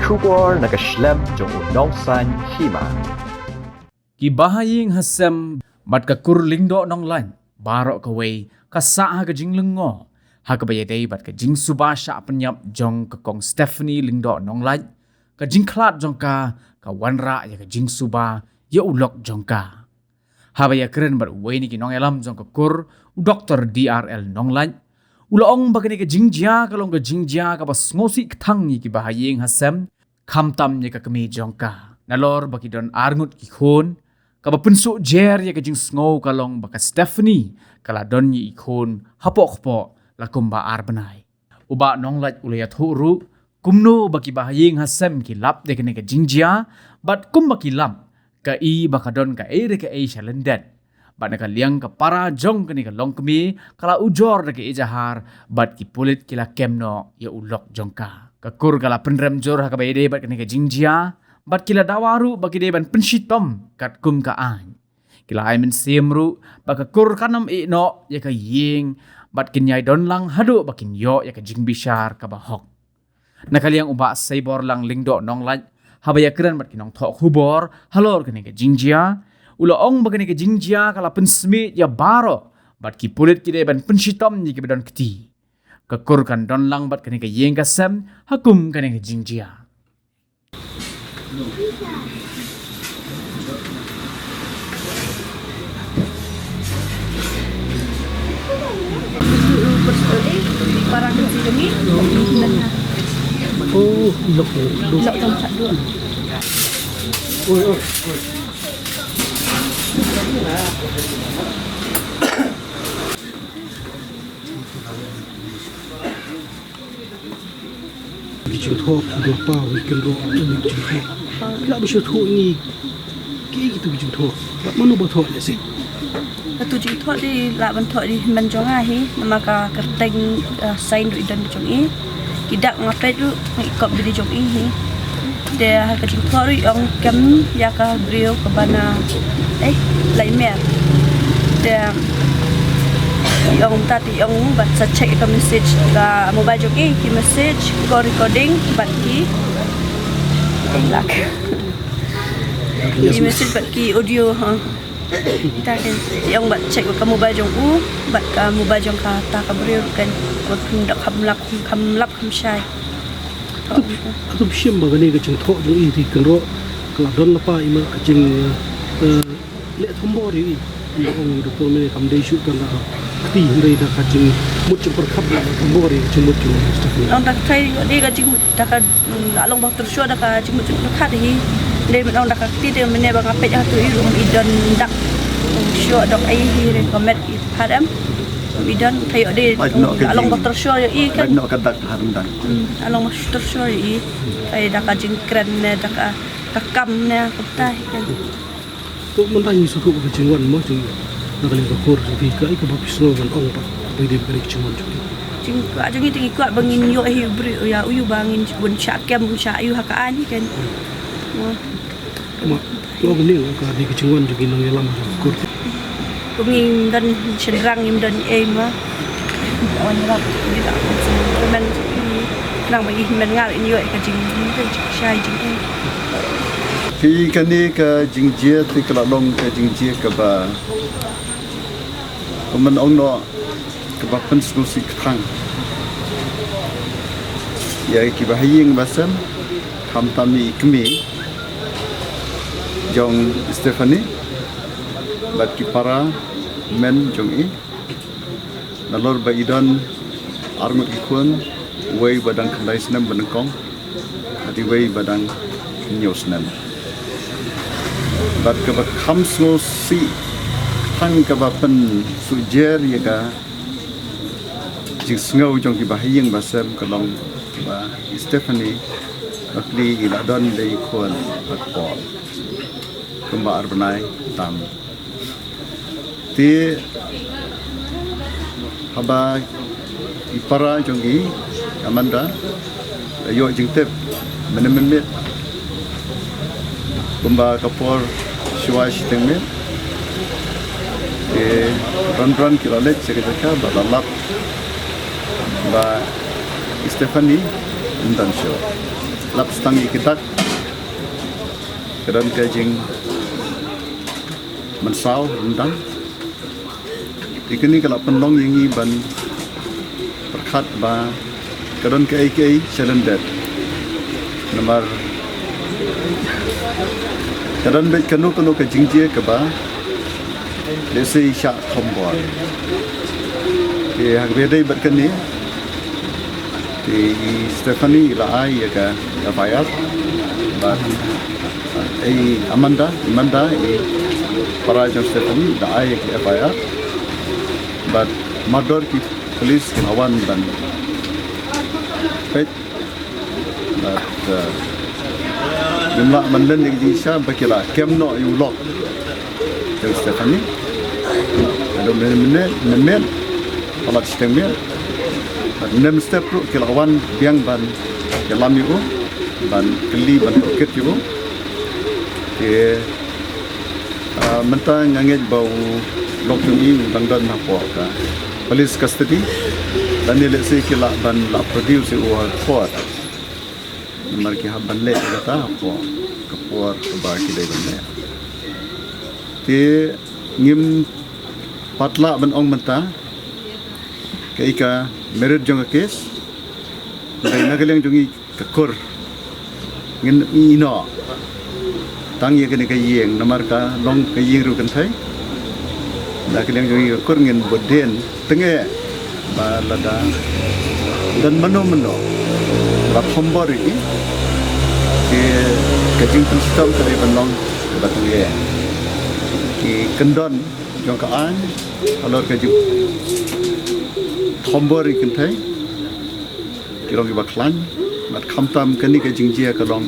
Shubor nakaslem jong unongsan hima. Gibahaying hasem bat ka kurling do nong lan barok ka way kasa ka jing lengo ha ka bayadei bat ka jing subasha penyap jong ka kong Stephanie lingdo nong lan ka jing klat jong ka wanra ya ka jing suba ya ulok jong ka ha baya keren bat way ni kinong elam jong ka kur Dr. DRL nong lan ulaong bagani ka jingjia kalong ka jingjia ka bas ngosi ktang ni gibahaying hasem kamtam ni ka kami jong ka nalor baki don arngut ki khon kabapunso jer ya kajing snow kalong baka Stephanie kala don yi ikon hapok lakumba arbanai uba nonglat ulayat huru kumno baki bahaying hasem ki lap de kene kajing jia bat kum baki lam ka i baka don ka ere ka e shalendan bat naka liang ka para jong kene ka long kemi kala ujor de ka ejahar bat ki pulit kila kemno ya ulok jongka kakur kala penrem jor ha ka bayde bat kene kajing jia bat kila dawaru bagi deban penshitom kat kum ka an kila ai men semru baka kur kanam e no ya ka ying bat kinyai don lang hadu bakin yo ya ka jing bishar ka bahok nakaliang uba saibor lang lingdo nong laj habaya keren bat kinong thok hubor halor kene ka jingjia ulaong bagane ka jingjia kala pensmi ya baro bat ki pulit ki deban penshitom ni ki bedon kti kakur kan don lang bat kene ka ying ka sem hakum kene ka jingjia Parang kami Oh, lok jam 1. Oh. Bicho thok do pa weekend ro bicho thok. La bicho thok ni ki gitu bicho thok. Ba manu ba thok le si. Tu jing thok di la ban thok di man jong a hi maka kerteng sign du idan jong i kidak ngapet du ikop di jong i hi de ha ka jing thok ri ong kem ya ka brio ka bana lai mer de ong tati ong bat sa check ka message ka mobile jong i ki message ko recording bat ki lak ki message bat ki audio ha kita kan yang bat check ka mobile jong u bat ka mobile jong ka ta ka brio kan wat dak kham lap kham shai Tu bishim ba gane ga chung thok jo i ti kan ro kala don la pa ima ka jing le thombo ri ong doktor me kam dei shu kan la ti ndai da ka jing mut chung par khap la thombo ri chung mut chung Stephanie ông ta thấy đi cái chim ta cái long bọc tur show ta cái chim chim khát thì đây mình ông ta cái tí mình này bằng apa yang tu irum idan dak show dok ai hi comment hadam idan thấy ở đây long bọc tur show i kan No kadak harandan. long bọc tur show i thấy dak cái chim keren nè dak cái cam nè cái tai kan tu mun ta ni su ko ga jing wan mo jing na ka le ka kor ti ka ka ba pisno kan ong pa ba de ka jing wan jing chim ka jing tinggi kuat bangin yo hi bri ya uyu bangin bun sha kem bun sha ayu haka ani kan ma lo ga ni ka de ka jing wan jing nang yalam kor Kung dan senrang im dan ema on rap ni tak men nang bagi men ngal ini yo ka jing shai jing Ki kani ka jingjia ti kala long ka jingjia ka ba kuman ong no ka ba pen sik thang ya ki ba haying basam kham tami kmi jong Stephanie bat ki para men jong i nalor ba idan armut ki khun wei badang khalai snam banangkong ati wei badang nyosnam bat ka ba kham so si thang ka ba pen sujer ya ga jing sngo jong ki ba haying basam ka long ba Stephanie akli ila don dei khon pat pol kumba arbanai tam ti haba ipara jong gi amanda yo jing tep menemen kumba kapor shiwash tengme ran kilalet sekejaka balalap ba Stephanie undan show lap stang ikitak kadon ka jing mansau rendang ikini kalau penlong yang ban perkat ba kadon ka ai cylinder nomor kadon bet kanu ka jingje ka ba desi syak tombol ke hak bedai bat kani di Stephanie la ai ka bayar but Amanda para jam Stephanie la ai ka bayar but mador ki police kin awan dan pet but jumlah manlen yang disha bakila kemno yu lock jam Stephanie ada men alat sistemnya nem step ru kilawan biang ban dalam yu ban keli ban poket yu ke mentang ngangej bau lok ni dangdan napo ka police custody dan ile se kila ban la produce u court nomor ki haban le kata apa kapor ba ki dai ban te ngim patla ban ong menta keika merit jong kes dai nagaleng jongi kakur ngin ino tang ye kene kayeng namar ka long kayeng ru kan thai nagaleng jongi kakur ngin boden tenge ba lada dan mano la khombori ke kajing sistem kare banong batang ye ki kendon jong ka an alor kajing khombori kan thai kirong ba klan mat khamtam kani ka jingjia ka long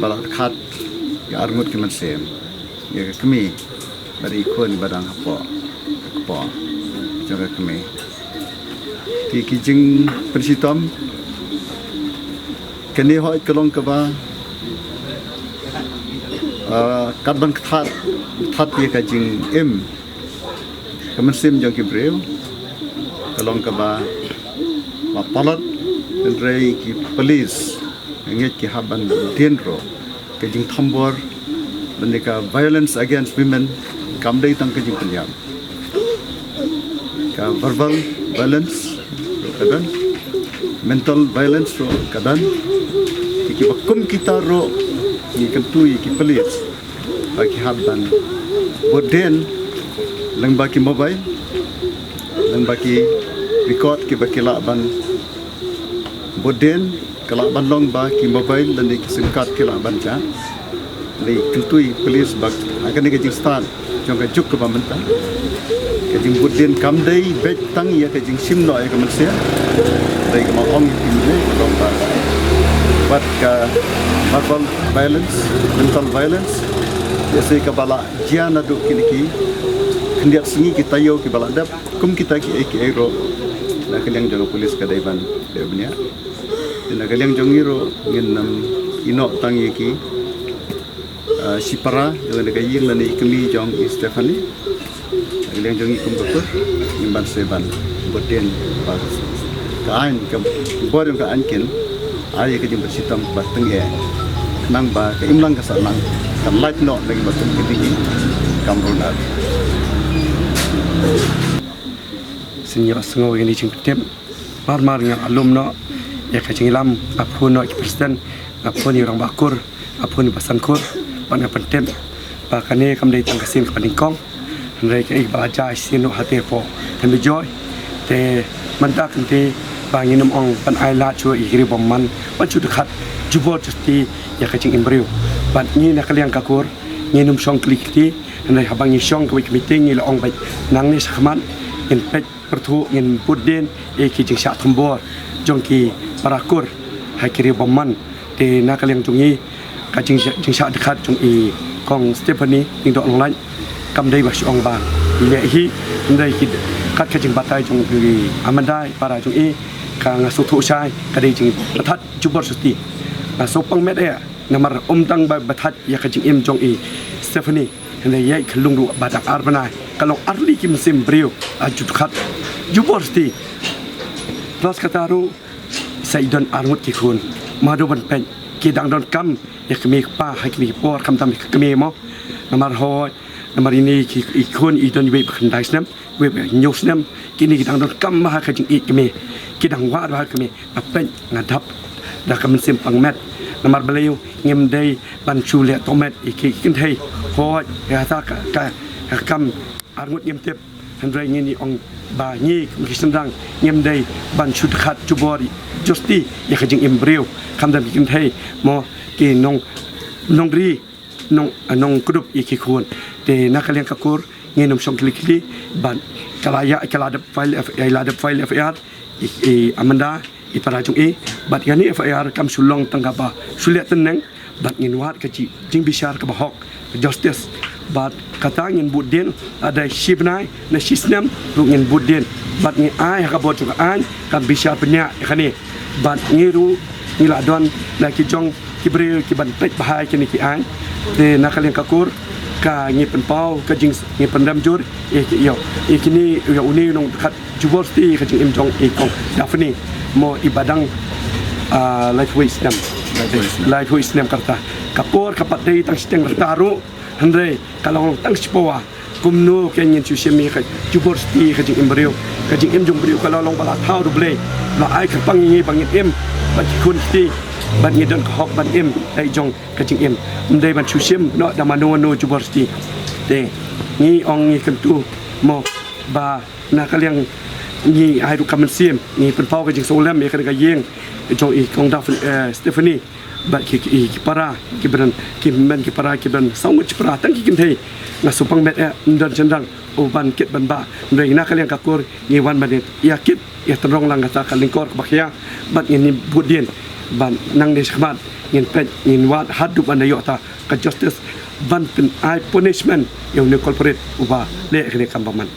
bala khat ya arngut ki man sem ya ka kami bari khon badang hapo jaga kami ti ki jing persitam kani hoi kalong ka ba kadang that ya ka jing kaman sem jong ki breu kalong ka ba palat rei ki police nget ki haban tenro ke jing thambor bandika violence against women kam dei tang ke jing penyam ka verbal violence kadan mental violence ro kadan ki bakum kita ro ni kentui ki police bagi haban boden lang baki mobile lang baki record ki bakila ban boden kala ban long ba ki mobile dan ki singkat kila ban cha ni kentui police bak akan ni jing stan jong ka juk ka bamenta ka jing boden kam dei bet tang ya ka jing sim no ya ka manusia dei ka ong ki ni long ba bat ka verbal violence mental violence biasa ka bala jiana du ki kendiak singi kita yo ki bala dap kum kita ki ero na kaliang jong polis ka daiban de bnya na kaliang jong iro ngin ino tangi ki sipara dengan ka ying lani kemi jong Stephanie kaliang jong ikum betul nimban seban boden bagus kain ka borong ka anken ay ka jing bersitam bateng e nang ba ka imlang ka sanang kan light no lagi bateng ki kamrunat senyap sengaw yang dicing tem mar yang alumno ya kacing lam apun no presiden apun orang bakur apun pasan kur pan pentem pakane kam dai tang kasin ka paningkong ndai ka balaja sino hate po tem joy te mantak te banginum ong pan aila chu igri bomman pan chu khat jubot ti ya kacing imbriu pan ni na kaliang kakur nginum song klik ti ndai habang ni song ka meeting ni la ong bai nang ni sakman in pet pertu in puden ki jing syak thumbor jongki parakur hakiri bomman te na kaliang jungi ka jing syak dekat jong i kong Stephanie ning dok long kam dei ba ong ba le hi ndai ki kat ka jing batai jong ki amandai para jong i ka ngasu thu sai ka dei jing bathat jubor suti na sopang met e namar tang ba bathat ya ka jing im jong i Stephanie ndai yai khlung ru badak arbanai kalong arli kim sim brio ajut khat jubor sti ras kataru saidon armut ki khun มาดูมันเป็นกีดังดอนกำอยากมีป้าให้มีปอดคำทำก็มีมั้งน้ำมันหอยน้ำมันนี่อีกคนอีกตอนเว็บขันได้สนับเว็บยกสนับกินกีดังดอนกำมาให้จึงอีกก็มีกีดังวาดว่าก็มีมาเป็นงานทับดักมันเสียมปังแมทน้ำมันเบลียวเงียบได้บันชูเละตัวแมทอีกกินไทยหอยยาตากะกำอารมณ์เงียบเจ็บทันไรเงี้ยนี่องบางี้มีสันดังเงียบได้บันชุดขัดจูบอรีจุดที่อยากจึงเอ็มเบรียวคำดำกินไทยมอกีน้องรีน้องกรุ๊ปอีกคนแต่นักเรียนกักกูร์เงี้ยน้องชงคลิกลีบันกลาดับไฟล์FIR อีอามันดาอีปราจงบัดยันนี่ FIR คำสุลองตั้งกับสุเลียตันนังบัดเงินวัดกะจิจิงบิชาร์กับฮอก justice บัดกระทั่งเงินบุตรเดียนadaชิบนายในชิสเนมรูเงินบุตรเดียนบัดเงินอ้ายกับบทจุกอ้ายกับบิชาร์ปัญญาคันนี้บัดเงินรู้นี่ละดอนและกิจงกิบรีกิบันเป็ดบายกินกิอ้ายแต่นักเรียนกักกูร์กะเงินเป็นเป้ากะจิงเงินเป็นดำจูร์อีกนี่อย่างอุนีน้องขัดจูบอสตีกะจิงเอ็มจงอีกของดาฟนีโมอิบาดังไลฟ์วิสเนมkarta kapor kapat day tang siteng taru handre kalong tang sipawa kumno kenyen susemi ka jubor sti ka jing embrio ka jing em jong brio kalong bala thau du ble la ai ka pangi bangin em ba kun sti ban ngi don ka hok ban em ai jong ka jing em ndai ban susem no da mano no jubor sti de ngi ong ngi kentu mo ba na kaliang ngi ai du kamen sim ngi pen pau ka jing solem ya ka yeng jong i kong da Stephanie bat ki para ki beran ki men ki para ki ben sangut ki para tang ki kim thei na supang met ndon chendang o ban ket ban ba ndai na kalian kakur ni wan ban ya kit ya terong lang kata kalingkor ka bakya bat ni budien ban nang de khmat ngin pet ngin wat hadu ban yo ta ka justice ban pen I punishment yo ne corporate uba le kene kambaman